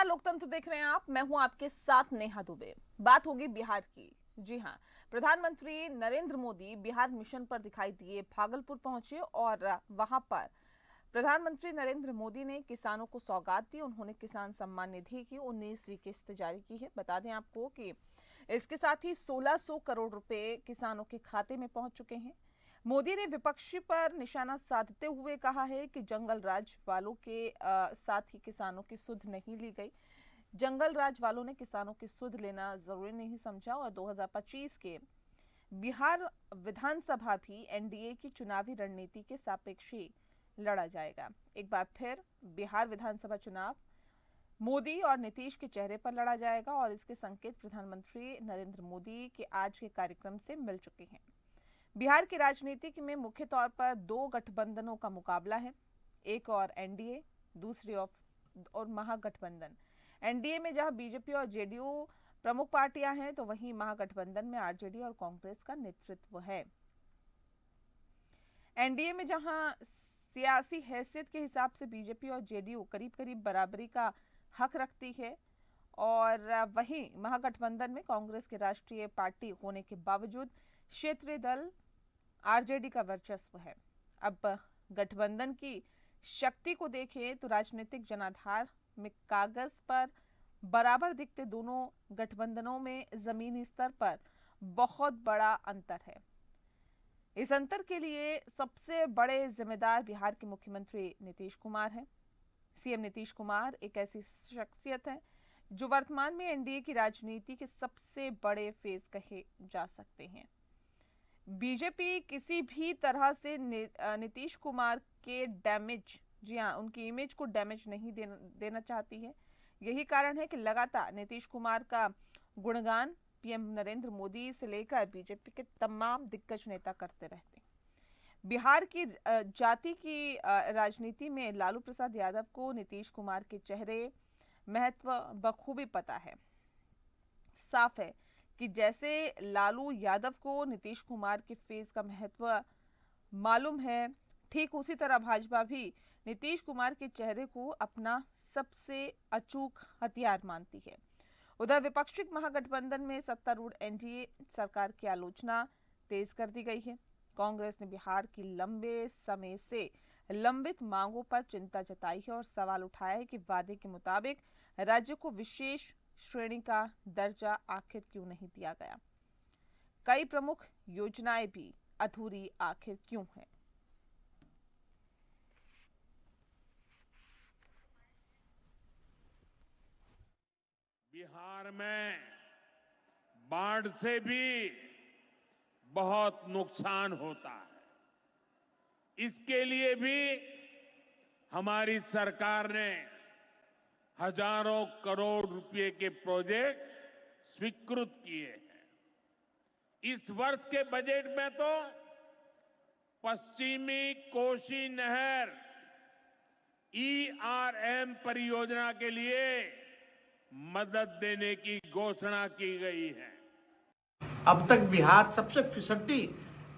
लोकतंत्र देख रहे हैं आप। मैं हूं आपके साथ नेहा दुबे। बात होगी बिहार की। जी हां, प्रधानमंत्री नरेंद्र मोदी बिहार मिशन पर दिखाई दिए, भागलपुर पहुंचे और वहां पर प्रधानमंत्री नरेंद्र मोदी ने किसानों को सौगात दी। उन्होंने किसान सम्मान निधि की 19वीं किस्त जारी की है। बता दें आपको कि इसके साथ ही 1600 करोड़ रुपए किसानों के खाते में पहुंच चुके हैं। मोदी ने विपक्षी पर निशाना साधते हुए कहा है कि जंगल राज वालों के साथ ही किसानों की सुध नहीं ली गई। जंगल राज वालों ने किसानों की सुध लेना जरूरी नहीं समझा और 2025 के बिहार विधानसभा भी एनडीए की चुनावी रणनीति के सापेक्ष ही लड़ा जाएगा। एक बार फिर बिहार विधानसभा चुनाव मोदी और नीतीश के चेहरे पर लड़ा जाएगा और इसके संकेत प्रधानमंत्री नरेंद्र मोदी के आज के कार्यक्रम से मिल चुके हैं। बिहार की राजनीति में मुख्य तौर पर दो गठबंधनों का मुकाबला है, एक और एनडीए, दूसरी और महागठबंधन। एनडीए में जहां बीजेपी और जेडीयू प्रमुख पार्टियां हैं, तो वहीं महागठबंधन में आरजेडी और कांग्रेस का नेतृत्व है। एनडीए में जहां सियासी हैसियत के हिसाब से बीजेपी और जेडीयू करीब करीब बराबरी का हक रखती है और वहीं महागठबंधन में कांग्रेस के राष्ट्रीय पार्टी होने के बावजूद क्षेत्रीय दल आरजेडी का वर्चस्व है। अब गठबंधन की शक्ति को देखें तो राजनीतिक जनाधार में कागज पर बराबर दिखते दोनों गठबंधनों में जमीनी स्तर पर बहुत बड़ा अंतर है। इस अंतर के लिए सबसे बड़े जिम्मेदार बिहार के मुख्यमंत्री नीतीश कुमार हैं। सीएम नीतीश कुमार एक ऐसी शख्सियत है जो वर्तमान में एनडीए की राजनीति के सबसे बड़े फेस कहे जा सकते हैं। बीजेपी किसी भी तरह से नीतीश कुमार के डैमेज, जी हाँ, उनकी इमेज को डैमेज नहीं देना चाहती है। यही कारण है कि लगातार नीतीश कुमार का गुणगान पीएम नरेंद्र मोदी से लेकर बीजेपी के तमाम दिग्गज नेता करते रहते हैं। बिहार की जाति की राजनीति में लालू प्रसाद यादव को नीतीश कुमार के चेहरे महत्व बखूबी पता है। साफ है कि जैसे लालू यादव को नीतीश कुमार के फेस का महत्व मालूम है, ठीक उसी तरह भाजपा भी नीतीश कुमार के चेहरे को अपना सबसे अचूक हथियार मानती है। उधर विपक्षी महागठबंधन में सत्तारूढ़ एनडीए सरकार की आलोचना तेज कर दी गई है। कांग्रेस ने बिहार की लंबे समय से लंबित मांगों पर चिंता जताई है और सवाल उठाया है कि वादे के मुताबिक राज्य को विशेष श्रेणी का दर्जा आखिर क्यों नहीं दिया गया। कई प्रमुख योजनाएं भी अधूरी आखिर क्यों है। बिहार में बाढ़ से भी बहुत नुकसान होता है। इसके लिए भी हमारी सरकार ने हजारों करोड़ रुपए के प्रोजेक्ट स्वीकृत किए हैं। इस वर्ष के बजट में तो पश्चिमी कोसी नहर ईआरएम परियोजना के लिए मदद देने की घोषणा की गई है। अब तक बिहार सबसे फिसड्डी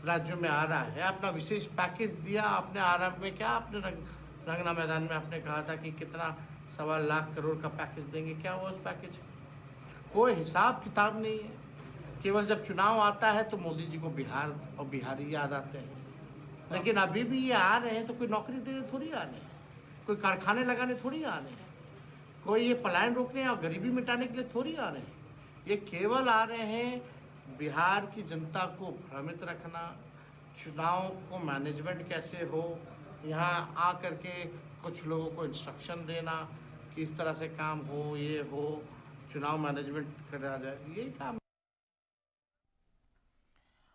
राज्यों में आ रहा है। अपना विशेष पैकेज दिया आपने आरंभ में, क्या आपने रंगना मैदान में आपने कहा था कि कितना 1.25 लाख करोड़ का पैकेज देंगे, क्या हुआ उस पैकेज? कोई हिसाब किताब नहीं है। केवल जब चुनाव आता है तो मोदी जी को बिहार और बिहारी याद आते हैं। लेकिन अभी भी ये आ रहे हैं तो कोई नौकरी देने थोड़ी आने हैं, कोई कारखाने लगाने थोड़ी आने हैं, कोई ये पलायन रोकने और गरीबी मिटाने के लिए थोड़ी आ रहे हैं। ये केवल आ रहे हैं बिहार की जनता को भ्रमित रखना, चुनाव को मैनेजमेंट कैसे हो, यहाँ आ करके कुछ लोगों को इंस्ट्रक्शन देना कि इस तरह से काम हो, ये हो, चुनाव मैनेजमेंट करा जाए, यही काम।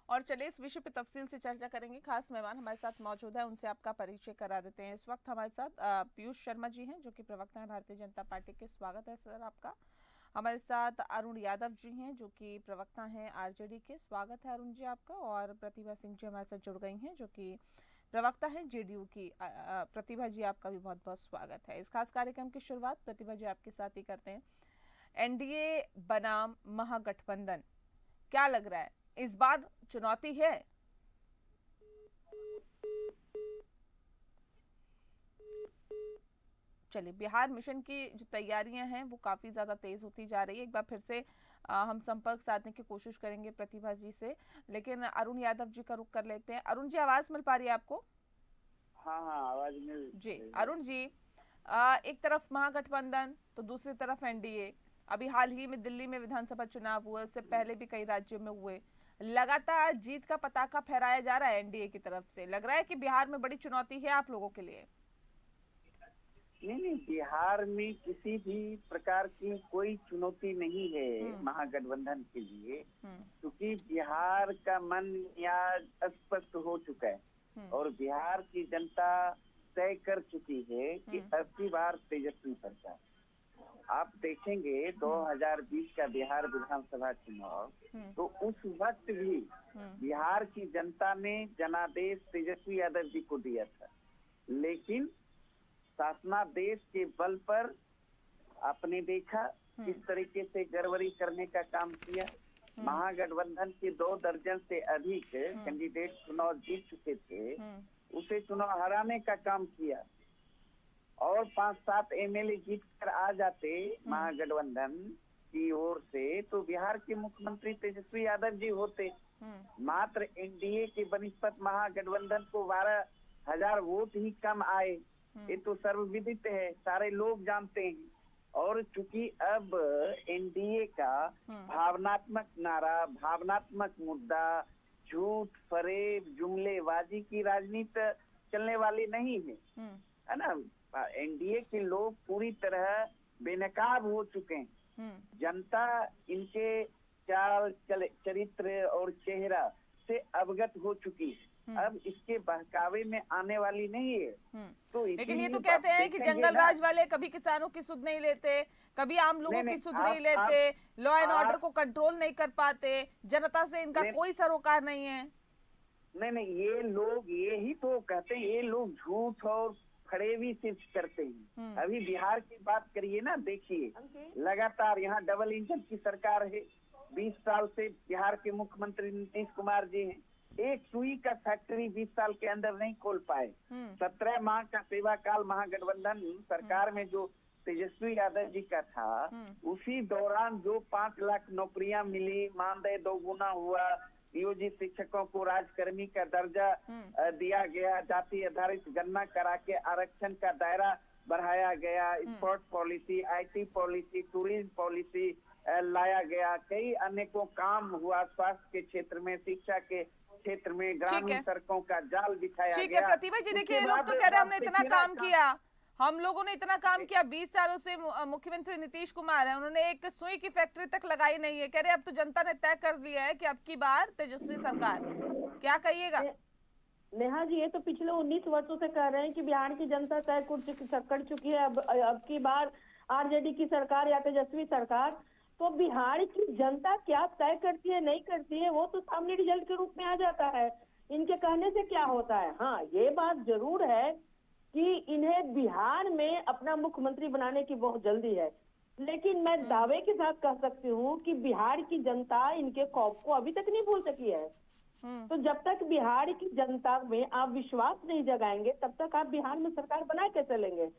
और चलिए इस विषय पे तफसील से चर्चा करेंगे। खास मेहमान हमारे साथ मौजूद है, उनसे आपका परिचय करा देते हैं। इस वक्त हमारे साथ पीयूष शर्मा जी हैं, जो कि प्रवक्ता हैं भारतीय जनता पार्टी के। स्वागत है सर आपका। हमारे साथ अरुण यादव जी हैं, जो कि प्रवक्ता हैं आरजेडी के। स्वागत है अरुण जी आपका। और प्रतिभा सिंह जी हमारे साथ जुड़ गई हैं, जो कि प्रवक्ता है जेडीयू की। प्रतिभा जी आपका भी बहुत बहुत स्वागत है। इस खास कार्यक्रम की शुरुआत प्रतिभा जी आपके साथ ही करते हैं। एनडीए बनाम महागठबंधन, क्या लग रहा है इस बार चुनौती है? चलिए, बिहार मिशन की जो तैयारियां हैं वो काफ़ी ज़्यादा तेज़ होती जा रही है। एक बार फिर से हम संपर्क साधने की कोशिश करेंगे प्रतिभा जी से, लेकिन अरुण यादव जी का रुख कर लेते हैं। अरुण जी, आवाज़ मिल पा रही है आपको? हाँ हाँ, आवाज मिल जी रही है। अरुण जी, एक तरफ महागठबंधन तो दूसरी तरफ एनडीए। अभी हाल ही में दिल्ली में विधानसभा चुनाव हुए, उससे पहले भी कई राज्यों में हुए। लगातार जीत का पताका फहराया जा रहा है एनडीए की तरफ से। लग रहा है कि बिहार में बड़ी चुनौती है आप लोगों के लिए। नहीं, बिहार में किसी भी प्रकार की कोई चुनौती नहीं है महागठबंधन के लिए, क्योंकि बिहार का मन यहाँ स्पष्ट हो चुका है और बिहार की जनता तय कर चुकी है कि अब की बार तेजस्वी सरकार। आप देखेंगे 2020 का बिहार विधानसभा चुनाव, तो उस वक्त भी बिहार की जनता ने जनादेश तेजस्वी यादव जी को दिया था, लेकिन शासनादेश के बल पर आपने देखा किस तरीके से गड़बड़ी करने का काम किया। महागठबंधन के 2 दर्जन से अधिक कैंडिडेट चुनाव जीत चुके थे, उसे चुनाव हराने का काम किया और 5-7 एमएलए जीत कर आ जाते महागठबंधन की ओर से, तो बिहार के मुख्यमंत्री तेजस्वी यादव जी होते। मात्र एनडीए के बनिस्पत महागठबंधन को 12,000 वोट ही कम आए, ये तो सर्वविदित है, सारे लोग जानते हैं। और चूंकि अब एनडीए का भावनात्मक नारा, भावनात्मक मुद्दा, झूठ फरेब जुमलेबाजी की राजनीति चलने वाली नहीं है ना। एनडीए के लोग पूरी तरह बेनकाब हो चुके हैं। जनता इनके चाल चरित्र और चेहरा से अवगत हो चुकी है, अब इसके बहकावे में आने वाली नहीं है। तो लेकिन ये तो कहते हैं कि जंगल राज वाले कभी किसानों की सुध नहीं लेते, कभी आम लोगों की सुध नहीं लेते, लॉ एंड ऑर्डर को कंट्रोल नहीं कर पाते, जनता से इनका कोई सरोकार नहीं है। नहीं, ये लोग यही तो कहते हैं, ये लोग झूठ और फरेबी सिर्फ करते हैं। अभी बिहार की बात करिए ना, देखिए लगातार यहाँ डबल इंजन की सरकार है, 20 साल से बिहार के मुख्यमंत्री नीतीश कुमार जी हैं। एक सुई का फैक्ट्री 20 साल के अंदर नहीं खोल पाए। 17 माह का सेवा काल महागठबंधन सरकार में जो तेजस्वी यादव जी का था, उसी दौरान जो 5 लाख नौकरियां मिली, मानदेय 2 गुना हुआ, नियोजित शिक्षकों को राजकर्मी का दर्जा दिया गया, जाति आधारित गणना करा के आरक्षण का दायरा बढ़ाया गया, sport policy, IT policy, tourism policy लाया गया, कई अनेकों काम हुआ, स्वास्थ्य के क्षेत्र में, शिक्षा के क्षेत्र में, ग्रामीण सड़कों का जाल बिछाया गया। ठीक है प्रतिभा जी, देखिए लोग तो कह रहे हैं हमने इतना काम किया, हम लोगों ने इतना काम किया, 20 सालों से मुख्यमंत्री नीतीश कुमार है, उन्होंने एक सुई की फैक्ट्री तक लगाई नहीं है। कह रहे अब तो जनता ने तय कर लिया है कि अब की बार तेजस्वी सरकार। क्या कहिएगा? नेहा जी, ये तो पिछले 19 वर्षों से कह रहे हैं कि बिहार की जनता तय कर चुकी है, अब की बार आरजेडी की सरकार या तेजस्वी सरकार। तो बिहार की जनता क्या तय करती है नहीं करती है, वो तो सामने रिजल्ट के रूप में आ जाता है। इनके कहने से क्या होता है। हाँ, ये बात जरूर है कि इन्हें बिहार में अपना मुख्यमंत्री बनाने की बहुत जल्दी है, लेकिन मैं दावे के साथ कह सकती हूँ कि बिहार की जनता इनके खौफ को अभी तक नहीं भूल सकी है। तो जब तक बिहार की जनता में आप विश्वास नहीं जगाएंगे, तब तक आप बिहार में सरकार बना के चलेंगे।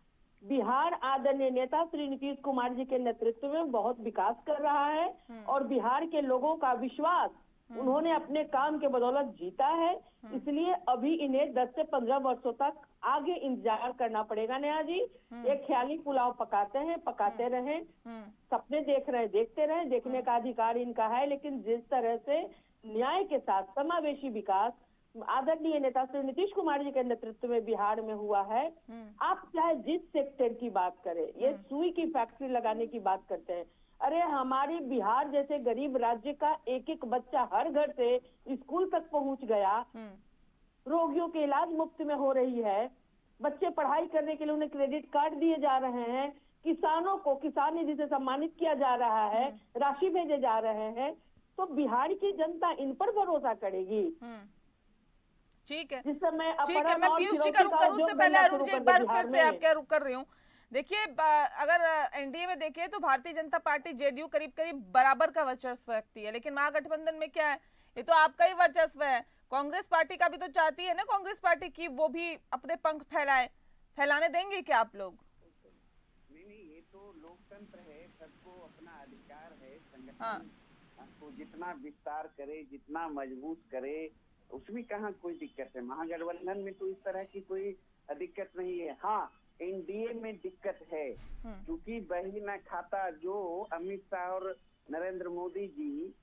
बिहार आदरणीय नेता श्री नीतीश कुमार जी के नेतृत्व में बहुत विकास कर रहा है और बिहार के लोगों का विश्वास उन्होंने अपने काम के बदौलत जीता है। इसलिए अभी इन्हें 10 से 15 वर्षों तक आगे इंतजार करना पड़ेगा। नेहा जी, एक ख्याली पुलाव पकाते रहें, सपने देखते रहें, देखने का अधिकार इनका है, लेकिन जिस तरह से न्याय के साथ समावेशी विकास आदरणीय नेता श्री नीतीश कुमार जी के नेतृत्व में बिहार में हुआ है, आप चाहे जिस सेक्टर की बात करें, ये सुई की फैक्ट्री लगाने की बात करते हैं, अरे हमारी बिहार जैसे गरीब राज्य का एक एक बच्चा हर घर से स्कूल तक पहुंच गया, रोगियों के इलाज मुफ्त में हो रही है, बच्चे पढ़ाई करने के लिए उन्हें क्रेडिट कार्ड दिए जा रहे हैं, किसानों को किसान निधि से सम्मानित किया जा रहा है, राशि भेजे जा रहे हैं। तो बिहार की जनता इन पर भरोसा करेगी। ठीक है, जिस समय मैं पीयूष जी का रुख करूं, उससे पहले अरुण जी एक बार फिर से आप क्या रुख कर रही हूँ। देखिए, अगर एनडीए में देखें तो भारतीय जनता पार्टी जेडीयू करीब करीब बराबर का वर्चस्व रखती है, लेकिन महागठबंधन में क्या है, ये तो आपका ही वर्चस्व है। कांग्रेस पार्टी का भी तो चाहती है ना, कांग्रेस पार्टी की वो भी अपने पंख फैलाने देंगे क्या आप लोग? हाँ। तो जितना विस्तार करे, जितना मजबूत करे, उसमें कहाँ कोई दिक्कत है। महागठबंधन में तो इस तरह की कोई दिक्कत नहीं है। हाँ, एनडीए में दिक्कत है, क्योंकि वही न खाता जो अमित शाह और नरेंद्र मोदी जी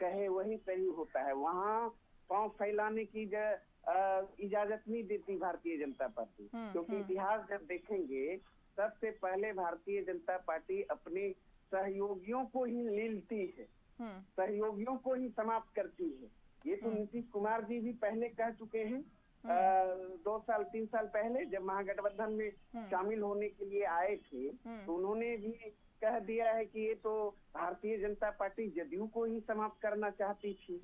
कहे वही सही होता है। वहाँ पांव फैलाने की इजाजत नहीं देती भारतीय जनता पार्टी, क्योंकि इतिहास जब देखेंगे सबसे पहले भारतीय जनता पार्टी अपने सहयोगियों को ही लीलती है, सहयोगियों को ही समाप्त करती है। ये तो नीतीश कुमार जी भी पहले कह चुके हैं, 2 साल 3 साल पहले जब महागठबंधन में शामिल होने के लिए आए थे, तो उन्होंने भी कह दिया है कि ये तो भारतीय जनता पार्टी जदयू को ही समाप्त करना चाहती थी,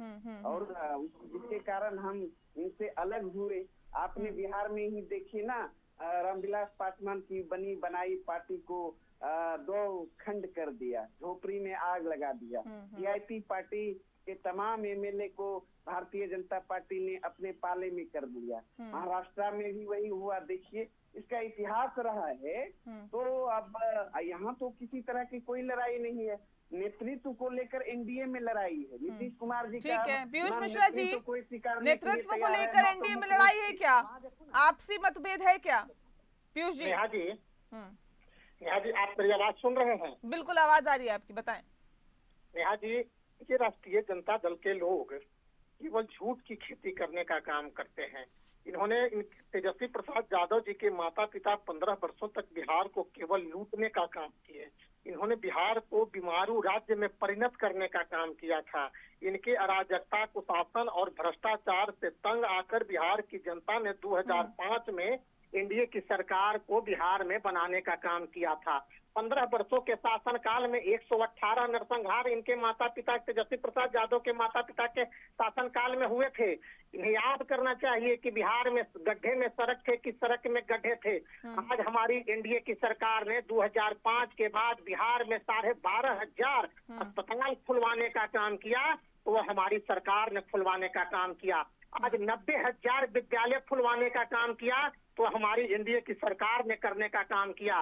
और जिसके कारण हम इनसे अलग हुए। आपने बिहार में ही देखिए ना, रामविलास पासवान की बनी बनाई पार्टी को 2 खंड कर दिया, झोपड़ी में आग लगा दिया। वीआईपी पार्टी के तमाम एमएलए को भारतीय जनता पार्टी ने अपने पाले में कर दिया। महाराष्ट्र में भी वही हुआ, देखिए इसका इतिहास रहा है। तो अब यहाँ तो किसी तरह की कोई लड़ाई नहीं है, नेतृत्व को लेकर एनडीए में लड़ाई है। नीतीश कुमार जी ठीक है, पीयूष का मिश्रा जी, नेतृत्व को लेकर एनडीए में लड़ाई है क्या? आपसी मतभेद है क्या पीयूष जी? नेहा जी, आप मेरी आवाज सुन रहे हैं? बिल्कुल आवाज आ रही है आपकी, बताएं। नेहा जी, ये राष्ट्रीय जनता दल के लोग केवल झूठ की खेती करने का काम करते हैं। इन्होंने तेजस्वी प्रसाद यादव जी के माता पिता 15 वर्षों तक बिहार को केवल लूटने का काम किए। इन्होंने बिहार को बीमारू राज्य में परिणत करने का काम किया था। इनके अराजकता, कुशासन और भ्रष्टाचार से तंग आकर बिहार की जनता ने 2005 में एनडीए की सरकार को बिहार में बनाने का काम किया था। 15 वर्षों के शासनकाल में 118 नरसंहार इनके माता पिता तेजस्वी प्रसाद यादव के माता पिता के शासनकाल में हुए थे। इन्हें याद करना चाहिए कि बिहार में गड्ढे में सड़क थे कि सड़क में गड्ढे थे। आज हमारी एनडीए की सरकार ने 2005 के बाद बिहार में 12,500 अस्पताल खुलवाने का काम किया, तो वह हमारी सरकार ने खुलवाने का काम किया। आज 90,000 विद्यालय खुलवाने का काम किया, तो हमारी एनडीए की सरकार ने करने का काम किया।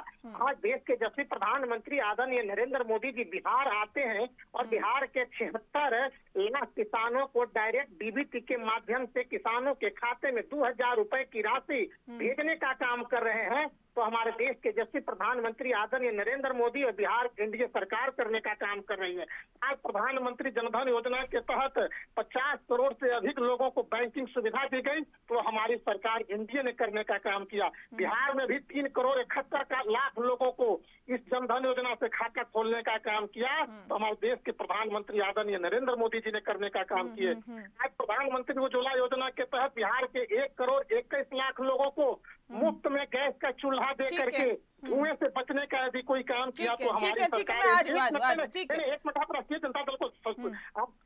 आज देश के यशस्वी प्रधानमंत्री आदरणीय नरेंद्र मोदी जी बिहार आते हैं और बिहार के 76 लाख किसानों को डायरेक्ट डीबीटी के माध्यम से किसानों के खाते में 2,000 रुपए की राशि भेजने का काम कर रहे हैं। तो हमारे देश के यशस्वी प्रधानमंत्री आदरणीय नरेंद्र मोदी और बिहार एनडीए सरकार करने का काम कर रही है। आज प्रधानमंत्री जनधन योजना के तहत 50 करोड़ से अधिक लोगों को बैंकिंग सुविधा दी गई, तो हमारी सरकार एनडीए ने करने का काम किया। बिहार में भी 3 करोड़ 71 लाख लोगों को इस जनधन योजना से खाता खोलने का काम किया, तो हमारे देश के प्रधानमंत्री आदरणीय नरेंद्र मोदी जी ने करने का काम किए। आज प्रधानमंत्री उज्ज्वला योजना के तहत बिहार के 1 करोड़ 21 लाख लोगों को मुफ्त में गैस का चूल्हा दे करके धुएं से बचने का यदि कोई काम किया तो हमारी सरकार। एक मिनट, आप राष्ट्रीय जनता दल को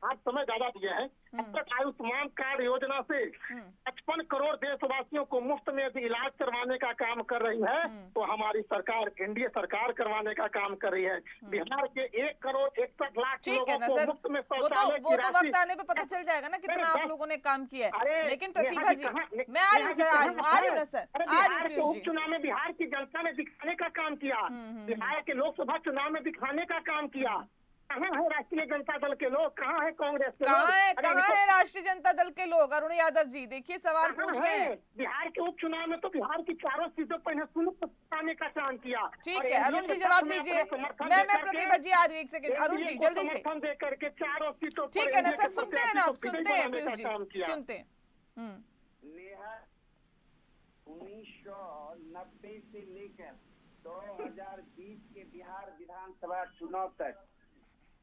आप समय ज्यादा दिए हैं। अब तक आयुष्मान कार्ड योजना से 55 करोड़ देशवासियों को मुफ्त में यदि इलाज करवाने का काम कर रही है, तो हमारी सरकार एनडीए सरकार करवाने का काम कर रही है। बिहार के 1 करोड़ 61 लाख लोगों को मुफ्त में शौचालय की राशि। वक्त आने पे पता चल जाएगा ना कितना आप लोगों ने काम किया है। लेकिन प्रतिभा जी, मैं आ रही हूँ सर, आ रही हूँ ना सर, बिहार के उपचुनाव में बिहार की जनता ने दिखाने का काम किया, बिहार के लोकसभा चुनाव में दिखाने का काम किया। कहाँ है राष्ट्रीय जनता दल के लोग, कहाँ है कांग्रेस के लोग? कहाँ है राष्ट्रीय जनता दल के लोग? अरुण यादव जी देखिए सवाल पूछ रहे हैं। बिहार के उपचुनाव में तो बिहार की 4 सीटों पर सुनने का काम किया। ठीक है अरुण जी, जवाब दीजिए। मैं प्रतिभा जी आ रही हूँ, 1 सेकंड अरुण जी जल्दी से। समर्थन दे करके 4 सीटों। ठीक है ना सर, सुनते हैं ना आप, सुनते हैं पीयूष जी, सुनते हैं। 1990 से लेकर 2020 के बिहार विधानसभा चुनाव तक,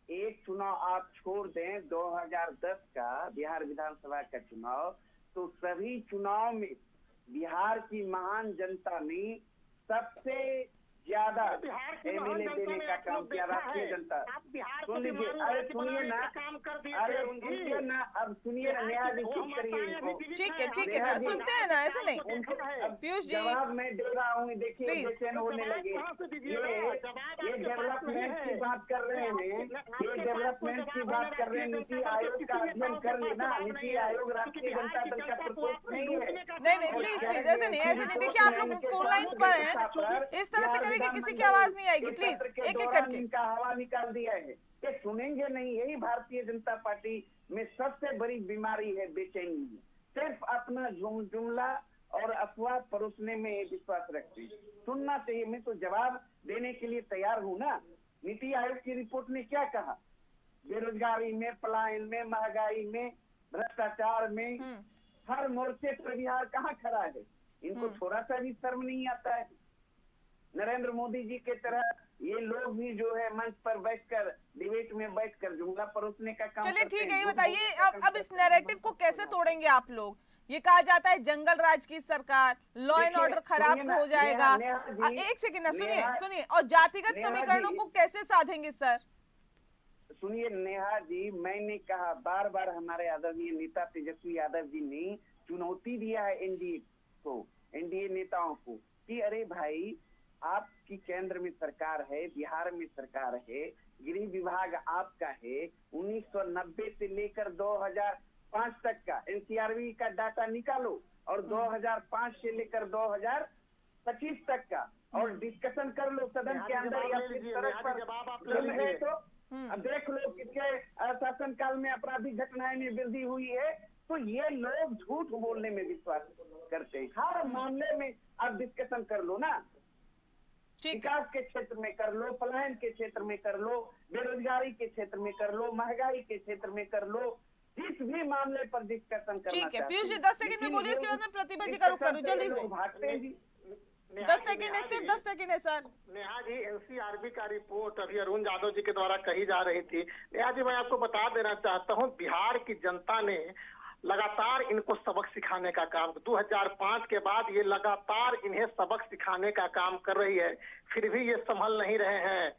एक चुनाव आप छोड़ दें 2010 का बिहार विधानसभा का चुनाव, तो सभी चुनाव में बिहार की महान जनता ने सबसे ज्यादा एमएलए देने का काम किया। राष्ट्रीय जनता, सुन लीजिए, अरे सुनिए ना, अरे सुनिए ना, अब सुनिए ना, नेहा जी चुप करिए। ठीक है ना, सुनते हैं ना, ऐसा नहीं पीयूष जी। जवाब मैं दे रहा हूँ, देखिए बेचैन होने लगे। ये डेवलपमेंट की बात कर रहे हैं, ये डेवलपमेंट की बात कर रहे हैं। नीति आयोग का अध्ययन कर लेना। नीति आयोग राष्ट्रीय जनता दल का प्रकोष्ठ नहीं है। नहीं प्लीज ऐसे नहीं देखिए, आप लोग फोन लाइन पर हैं, इस तरह से करेंगे किसी की आवाज नहीं आएगी। प्लीज एक एक करके का हवा निकाल दिया है। ये सुनेंगे नहीं। यही भारतीय जनता पार्टी में सबसे बड़ी बीमारी है, बेचैनी। सिर्फ अपना जुमला और अफवाह परोसने में विश्वास रखती। सुनना चाहिए, मैं तो जवाब देने के लिए तैयार हूँ ना। नीति आयोग की रिपोर्ट ने क्या कहा? बेरोजगारी में, पलायन में, महंगाई में, भ्रष्टाचार में, हर मोर्चे पर बिहार कहाँ खड़ा है? इनको थोड़ा सा भी शर्म नहीं आता है? नरेंद्र मोदी जी के तरह ये लोग भी जो है मंच पर बैठकर, डिबेट में बैठकर जुमला परोसने का काम। चलिए ठीक है, ये बताइए अब इस नैरेटिव को कैसे तोड़ेंगे आप लोग? ये कहा जाता है जंगल राज की सरकार, लॉ एंड ऑर्डर खराब हो जाएगा। एक सेकंड ना, सुनिए। और जातिगत समीकरणों को कैसे साधेंगे सर? सुनिए नेहा जी, मैंने कहा बार बार, हमारे आदरणीय नेता तेजस्वी यादव जी ने चुनौती दिया है एनडीए को, एनडीए नेताओं को, कि अरे भाई आपकी केंद्र में सरकार है, बिहार में सरकार है, गृह विभाग आपका है, 1990 से लेकर 2005 तक का एनसीआरबी का डाटा निकालो और 2005 से लेकर 2025 तक का, और डिस्कशन कर लो सदन के अंदर या फिर सड़क पर तो अब देख लो किसके शासन काल में आपराधिक घटनाएं में वृद्धि हुई है। तो ये लोग झूठ बोलने में विश्वास करते हैं। हर मामले में आप डिस्कशन कर लो ना, विकास के क्षेत्र में कर लो, पलायन के क्षेत्र में कर लो, बेरोजगारी के क्षेत्र में कर लो, महंगाई के क्षेत्र में कर लो, जिस भी मामले पर डिस्कशन करना। ठीक है पीयूष जी, 10 सेकंड में बोलिए, उसके बाद मैं प्रतिभा जी का रुख करूं, जल्दी से। भागते हैं जी, 10 सेकंड है, सिर्फ 10 सेकंड है सर। नेहा जी, एनसीआरबी का रिपोर्ट अभी अरुण यादव जी के द्वारा कही जा रही थी। नेहा जी, मैं आपको बता देना चाहता हूँ, बिहार की जनता ने लगातार इनको सबक सिखाने का काम, 2005 के बाद ये लगातार इन्हें सबक सिखाने का काम कर रही है, फिर भी ये संभल नहीं रहे हैं।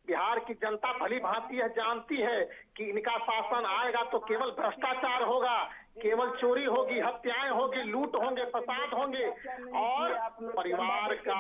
बिहार की जनता भली भांति यह जानती है कि इनका शासन आएगा तो केवल भ्रष्टाचार होगा, केवल चोरी होगी, हत्याएं होगी, लूट होंगे, फसाद होंगे, और परिवार का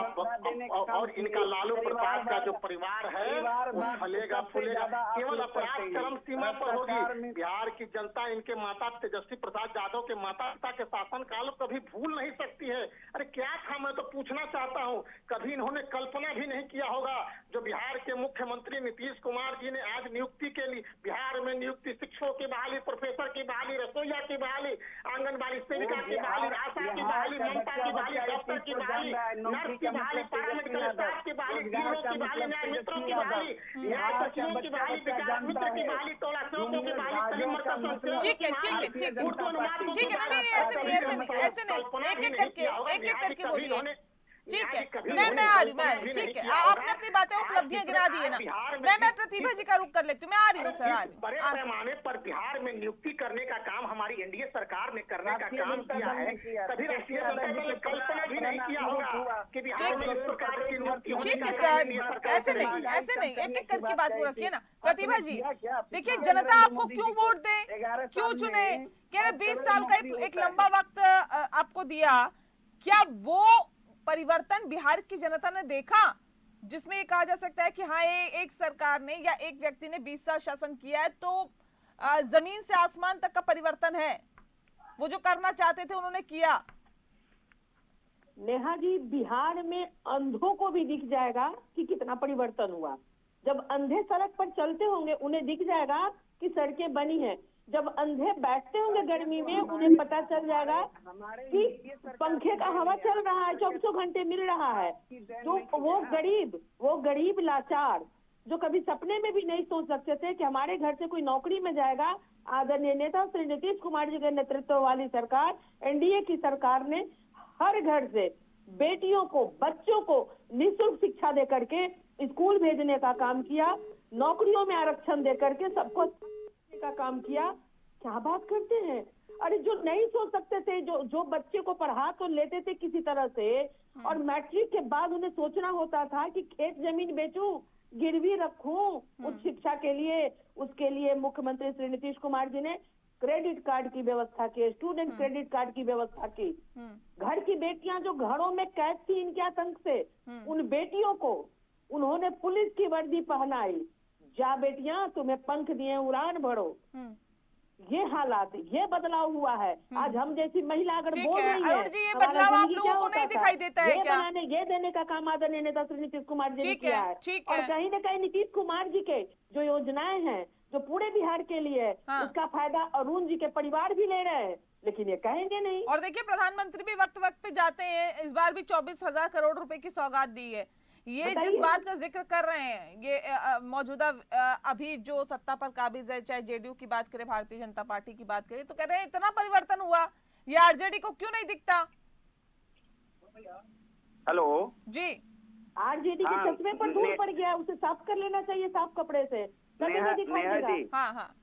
और इनका लालू प्रसाद का जो परिवार है वो फलेगा फूलेगा, केवल अपराध चरम सीमा पर होगी। बिहार की जनता इनके माता तेजस्वी प्रसाद यादव के माता पिता के शासन काल कभी भूल नहीं सकती है। अरे क्या था, मैं तो पूछना चाहता हूँ, कभी इन्होंने कल्पना भी नहीं किया होगा जो बिहार के मुख्यमंत्री नीतीश कुमार जी ने आज नियुक्ति के लिए बिहार में नियुक्ति, शिक्षकों की बहाली, प्रोफेसर की बहाली, रसोईया की बहाली, आंगनबाड़ी सेविका की बहाली, आशा की बहाली, ममता की बहाली, डॉक्टर की बहाली, नर्स की बहाली, पैरामेडिकल स्टाफ की बहाली, डीओ की बहाली, न्याय मित्रों की बहाली, न्याय सचिवों की बहाली, विकास मित्र की बहाली, टोला सेवकों की बहाली, सलीम मरकज। ठीक है ऐसे नहीं, एक एक करके बोलिए। ठीक है, मैं आ रही हूँ, ठीक है, आपने अपनी बातें उपलब्धियां गिना दी है ना, मैं प्रतिभा जी का रुख कर लेती हूँ, मैं आ रही हूँ सर, आ रही हूँ। बड़े पैमाने पर बिहार में नियुक्ति करने का काम हमारी एनडीए सरकार ने करने का काम किया है। कभी राष्ट्रीय जनता दल ने कल्पना भी नहीं किया होगा कि बिहार में इस प्रकार की नियुक्ति। ठीक है सर, ऐसे नहीं, एक एक करके बात को रखिए ना। प्रतिभा जी, देखिए जनता आपको क्यों वोट दे, क्यों चुने, कह रहे 20 साल का एक लंबा वक्त आपको दिया, क्या वो परिवर्तन बिहार की जनता ने देखा जिसमें ये कहा जा सकता है कि हाँ, एक सरकार ने या एक व्यक्ति ने 20 साल शासन किया है तो जमीन से आसमान तक का परिवर्तन है, वो जो करना चाहते थे उन्होंने किया। नेहा जी, बिहार में अंधों को भी दिख जाएगा कि कितना परिवर्तन हुआ। जब अंधे सड़क पर चलते होंगे उन्हें दिख जाएगा कि सड़कें बनी हैं। जब अंधे बैठते होंगे गर्मी में उन्हें पता चल जाएगा कि पंखे का हवा चल रहा है, 24 घंटे मिल रहा है। तो वो गरीब लाचार जो कभी सपने में भी नहीं सोच सकते थे कि हमारे घर से कोई नौकरी में जाएगा, आदरणीय नेता श्री नीतीश कुमार जी के नेतृत्व वाली सरकार, एनडीए की सरकार ने हर घर से बेटियों को, बच्चों को निःशुल्क शिक्षा दे करके स्कूल भेजने का काम किया, नौकरियों में आरक्षण दे करके सबको का काम किया। क्या बात करते हैं? अरे जो नहीं सोच सकते थे, जो बच्चे को पढ़ा तो लेते थे किसी तरह से, और मैट्रिक के बाद उन्हें सोचना होता था कि खेत जमीन बेचूं, गिरवी रखूं उच्च शिक्षा के लिए, उसके लिए मुख्यमंत्री श्री नीतीश कुमार जी ने क्रेडिट कार्ड की व्यवस्था की, स्टूडेंट क्रेडिट कार्ड की व्यवस्था की। घर की बेटियां जो घरों में कैद थी इनके आतंक से, उन बेटियों को उन्होंने पुलिस की वर्दी पहनाई। जा बेटियां, तुम्हें पंख दिए, उड़ान भरो। ये हालात, ये बदलाव हुआ है। आज हम जैसी महिला अगर ठीक बोल है रही है, अरुण जी, ये हमारा बदलाव आप जिंदगी लोगों क्या को होता नहीं था? दिखाई देता है ये क्या? बनाने, ये देने का काम आदरणीय नेता श्री नीतीश कुमार जी ने ठीक किया है, है। ठीक और है। कहीं न कहीं नीतीश कुमार जी के जो योजनाएं हैं, जो पूरे बिहार के लिए है, हाँ। उसका फायदा अरुण जी के परिवार भी ले रहे हैं, लेकिन ये कहेंगे नहीं। और देखिए प्रधानमंत्री भी वक्त वक्त पे जाते हैं, इस बार भी 24,000 करोड़ रुपए की सौगात दी है। ये जिस बताइए। बात का जिक्र कर रहे हैं, ये मौजूदा अभी जो सत्ता पर काबिज है, चाहे जेडीयू की बात करें, भारतीय जनता पार्टी की बात करें, तो कह रहे हैं इतना परिवर्तन हुआ, ये आरजेडी को क्यों नहीं दिखता? हेलो जी आरजेडी के हाँ, चश्मे पर धूल पड़ गया, उसे साफ कर लेना चाहिए साफ कपड़े से, तभी नेहा तो दिखाई नेहा देगा। जी हाँ हाँ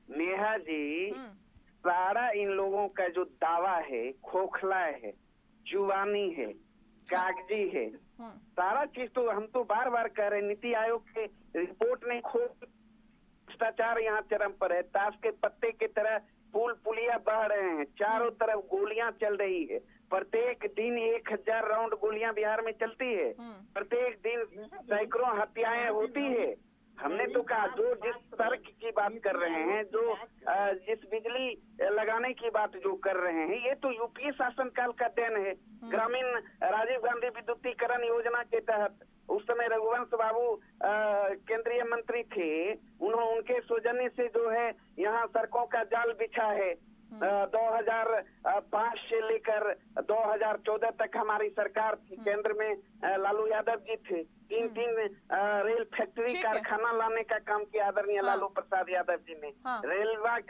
नेहा जी हम्म, सारा इन लोगों का जो दावा है खोखला है, जुबानी है, कागजी है। सारा चीज तो हम तो बार बार कह रहे हैं, नीति आयोग के रिपोर्ट ने भ्रष्टाचार यहाँ चरम पर है, ताश के पत्ते की तरह पुल पुलिया बह रहे हैं, चारों तरफ गोलियां चल रही है, प्रत्येक दिन 1000 राउंड गोलियां बिहार में चलती है, प्रत्येक दिन सैकड़ों हत्याएं होती है। हमने तो कहा जो जिस तर्क की बात कर रहे हैं, जो जिस बिजली लगाने की बात जो कर रहे हैं, ये तो यूपीए शासनकाल का देन है। ग्रामीण राजीव गांधी विद्युतीकरण योजना के तहत उस समय रघुवंश बाबू केंद्रीय मंत्री थे, उनके सौजन्य से जो है यहाँ सड़कों का जाल बिछा है। 2005 से लेकर 2014 तक हमारी सरकार थी, केंद्र में लालू यादव जी थे। तीन रेल फैक्ट्री कारखाना लाने का काम किया आदरणीय लालू प्रसाद यादव जी ने।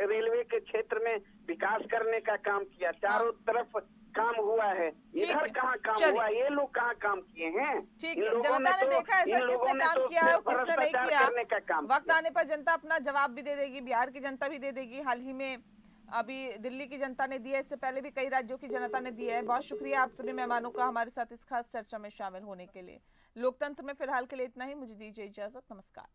रेलवे के क्षेत्र में विकास करने का काम किया, चारों तरफ काम हुआ है। इधर कहाँ काम हुआ? ये लोग कहाँ काम किए हैं? ठीक है, जनता ने देखा है सर किसने काम किया है, किसने नहीं किया। वक्त आने पर जनता अपना जवाब भी दे देगी, बिहार की जनता भी दे देगी। हाल ही में अभी दिल्ली की जनता ने दिया, इससे पहले भी कई राज्यों की जनता ने दिया है। बहुत शुक्रिया आप सभी मेहमानों का हमारे साथ इस खास चर्चा में शामिल होने के लिए। लोकतंत्र में फिलहाल के लिए इतना ही, मुझे दीजिए इजाजत, नमस्कार।